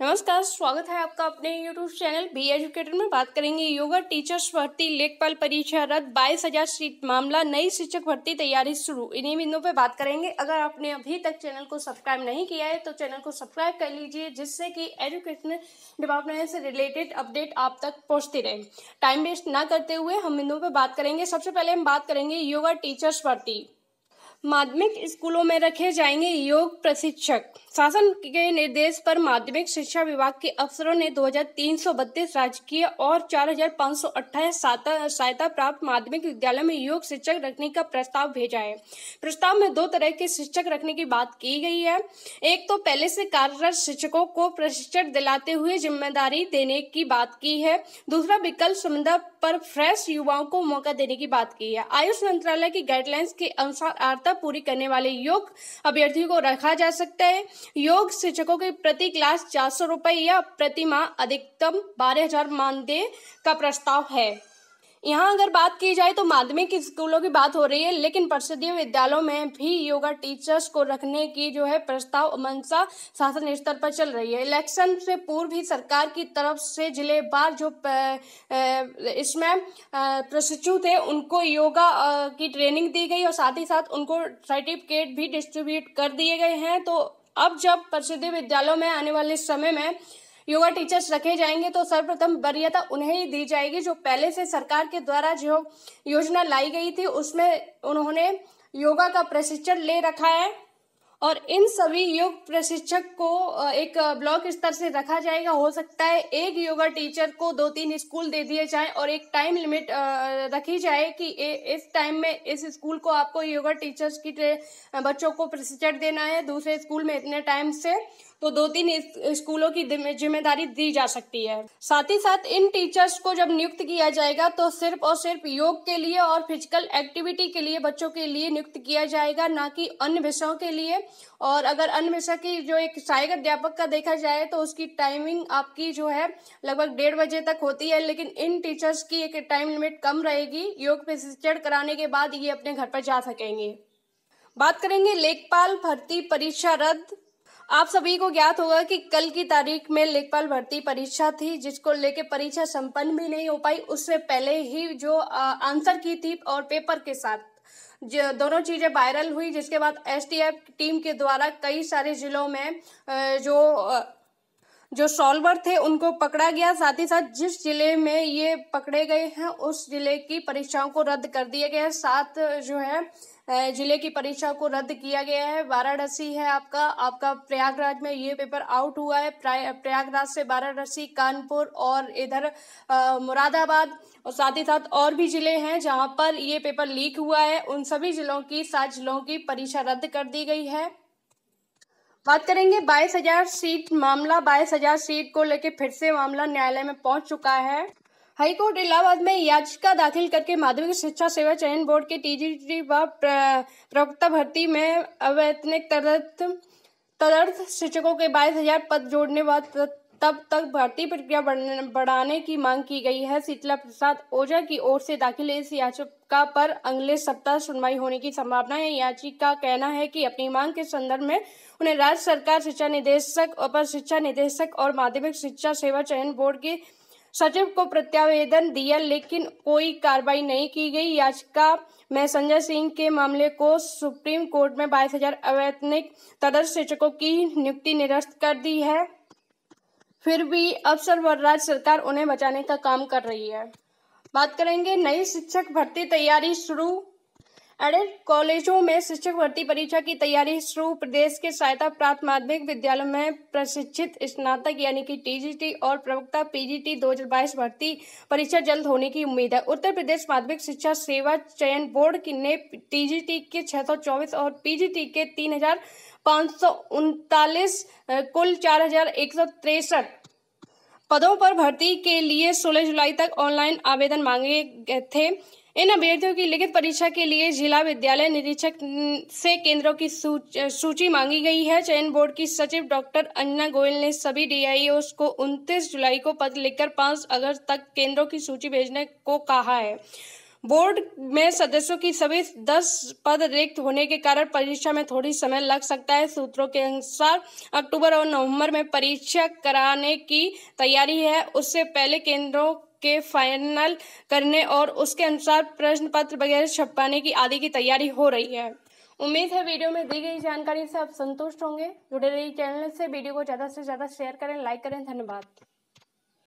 नमस्कार, स्वागत है आपका अपने YouTube चैनल बी एजुकेटर में। बात करेंगे योगा टीचर्स भर्ती लेखपाल परीक्षा रद्द, 22,000 सीट मामला, नई शिक्षक भर्ती तैयारी शुरू। इन्हीं बिंदुओं पे बात करेंगे। अगर आपने अभी तक चैनल को सब्सक्राइब नहीं किया है तो चैनल को सब्सक्राइब कर लीजिए, जिससे कि एजुकेशन डिपार्टमेंट से रिलेटेड अपडेट आप तक पहुँचती रहे। टाइम वेस्ट ना करते हुए हम बिंदुओं पर बात करेंगे। सबसे पहले हम बात करेंगे योगा टीचर्स भर्ती। माध्यमिक स्कूलों में रखे जाएंगे योग प्रशिक्षक। शासन के निर्देश पर माध्यमिक शिक्षा विभाग के अफसरों ने 2332 राजकीय और 4528 सहायता प्राप्त माध्यमिक विद्यालय में योग शिक्षक रखने का प्रस्ताव भेजा है। प्रस्ताव में दो तरह के शिक्षक रखने की बात की गई है। एक तो पहले से कार्यरत शिक्षकों को प्रशिक्षण दिलाते हुए जिम्मेदारी देने की बात की है। दूसरा विकल्प समुदाय पर फ्रेश युवाओं को मौका देने की बात की है। आयुष मंत्रालय की गाइडलाइंस के अनुसार अर्हता पूरी करने वाले योग अभ्यर्थियों को रखा जा सकता है। योग शिक्षकों की प्रति क्लास 400 रुपए या प्रति माह अधिकतम 12,000 मानदेय का प्रस्ताव है। यहाँ अगर बात की जाए तो माध्यमिक स्कूलों की बात हो रही है, लेकिन परिषदीय विद्यालयों में भी योगा टीचर्स को रखने की जो है प्रस्ताव मंशा शासन स्तर पर चल रही है। इलेक्शन से पूर्व भी सरकार की तरफ से जिलेवार जो इसमें प्रशिक्षु थे उनको योगा की ट्रेनिंग दी गई और साथ ही साथ उनको सर्टिफिकेट भी डिस्ट्रीब्यूट कर दिए गए हैं। तो अब जब परिषदीय विद्यालयों में आने वाले समय में योगा टीचर्स रखे जाएंगे तो सर्वप्रथम वरीयता उन्हें ही दी जाएगी जो पहले से सरकार के द्वारा जो योजना लाई गई थी उसमें उन्होंने योगा का प्रशिक्षण ले रखा है। और इन सभी योग प्रशिक्षक को एक ब्लॉक स्तर से रखा जाएगा। हो सकता है एक योगा टीचर को 2-3 स्कूल दे दिए जाए और एक टाइम लिमिट रखी जाए कि इस टाइम में इस स्कूल को आपको योगा टीचर्स की बच्चों को प्रशिक्षण देना है, दूसरे स्कूल में इतने टाइम से, तो 2-3 स्कूलों की जिम्मेदारी दी जा सकती है। साथ ही साथ इन टीचर्स को जब नियुक्त किया जाएगा तो सिर्फ और सिर्फ योग के लिए और फिजिकल एक्टिविटी के लिए बच्चों के लिए नियुक्त किया जाएगा, ना कि अन्य विषयों के लिए। और अगर अन्य विषय की जो एक सहायक अध्यापक का देखा जाए तो उसकी टाइमिंग आपकी जो है लगभग 1:30 बजे तक होती है, लेकिन इन टीचर्स की एक टाइम लिमिट कम रहेगी। योग प्रशिक्षण कराने के बाद ये अपने घर पर जा सकेंगे। बात करेंगे लेखपाल भर्ती परीक्षा रद्द। आप सभी को ज्ञात होगा कि कल की तारीख में लेखपाल भर्ती परीक्षा थी, जिसको लेके परीक्षा संपन्न भी नहीं हो पाई। उससे पहले ही जो आंसर की थी और पेपर के साथ दोनों चीजें वायरल हुई, जिसके बाद एसटीएफ टीम के द्वारा कई सारे जिलों में जो सॉल्वर थे उनको पकड़ा गया। साथ ही साथ जिस जिले में ये पकड़े गए हैं उस जिले की परीक्षाओं को रद्द कर दिया गया है। 7 जो है जिले की परीक्षा को रद्द किया गया है। वाराणसी है आपका प्रयागराज में ये पेपर आउट हुआ है। प्रयागराज से वाराणसी, कानपुर और इधर मुरादाबाद और साथ ही साथ और भी जिले हैं जहां पर ये पेपर लीक हुआ है। उन सभी जिलों की 7 जिलों की परीक्षा रद्द कर दी गई है। बात करेंगे 22,000 सीट मामला। 22,000 सीट को लेकर फिर से मामला न्यायालय में पहुंच चुका है। हाईकोर्ट इलाहाबाद में याचिका दाखिल करके माध्यमिक शिक्षा सेवा चयन बोर्ड के टीजीटी व प्रवक्ता भर्ती में अवैतनिक तदर्थ शिक्षकों के 22,000 पद जोड़ने व तब तक भर्ती प्रक्रिया बढ़ाने की मांग की गई है। शीतला प्रसाद ओझा की ओर से दाखिल इस याचिका पर अगले सप्ताह सुनवाई होने की संभावना है। याचिका का कहना है कि अपनी मांग के संदर्भ में उन्हें राज्य सरकार, शिक्षा निदेशक, अपर शिक्षा निदेशक और माध्यमिक शिक्षा सेवा चयन बोर्ड के सचिव को प्रत्यावेदन दिया, लेकिन कोई कार्रवाई नहीं की गई। याचिका में संजय सिंह के मामले को सुप्रीम कोर्ट में 22,000 अवैतनिक तदर्थ शिक्षकों की नियुक्ति निरस्त कर दी है। फिर भी अफसर व राज्य सरकार उन्हें बचाने का काम कर रही है। बात करेंगे नई शिक्षक भर्ती तैयारी शुरू। एडेड कॉलेजों में शिक्षक भर्ती परीक्षा की तैयारी शुरू। प्रदेश के सहायता प्राप्त माध्यमिक विद्यालयों में प्रशिक्षित स्नातक यानी कि टीजीटी और प्रवक्ता पीजीटी 2022 भर्ती परीक्षा जल्द होने की उम्मीद है। उत्तर प्रदेश माध्यमिक शिक्षा सेवा चयन बोर्ड ने टीजीटी के 624 और पीजीटी के 3,539 कुल 4,163 पदों पर भर्ती के लिए 16 जुलाई तक ऑनलाइन आवेदन मांगे गए थे। इन अभ्यर्थियों की लिखित परीक्षा के लिए जिला विद्यालय निरीक्षक से केंद्रों की सूची मांगी गई है। चयन बोर्ड की सचिव डॉक्टर अंजना गोयल ने सभी डीआईओस को 29 जुलाई को पत्र लिखकर 5 अगस्त तक केंद्रों की सूची भेजने को कहा है। बोर्ड में सदस्यों की सभी 10 पद रिक्त होने के कारण परीक्षा में थोड़ी समय लग सकता है। सूत्रों के अनुसार अक्टूबर और नवंबर में परीक्षा कराने की तैयारी है। उससे पहले केंद्रों के फाइनल करने और उसके अनुसार प्रश्न पत्र वगैरह छपवाने की आदि की तैयारी हो रही है। उम्मीद है वीडियो में दी गई जानकारी से आप संतुष्ट होंगे। जुड़े रहिए चैनल से। वीडियो को ज़्यादा से ज़्यादा शेयर करें, लाइक करें। धन्यवाद।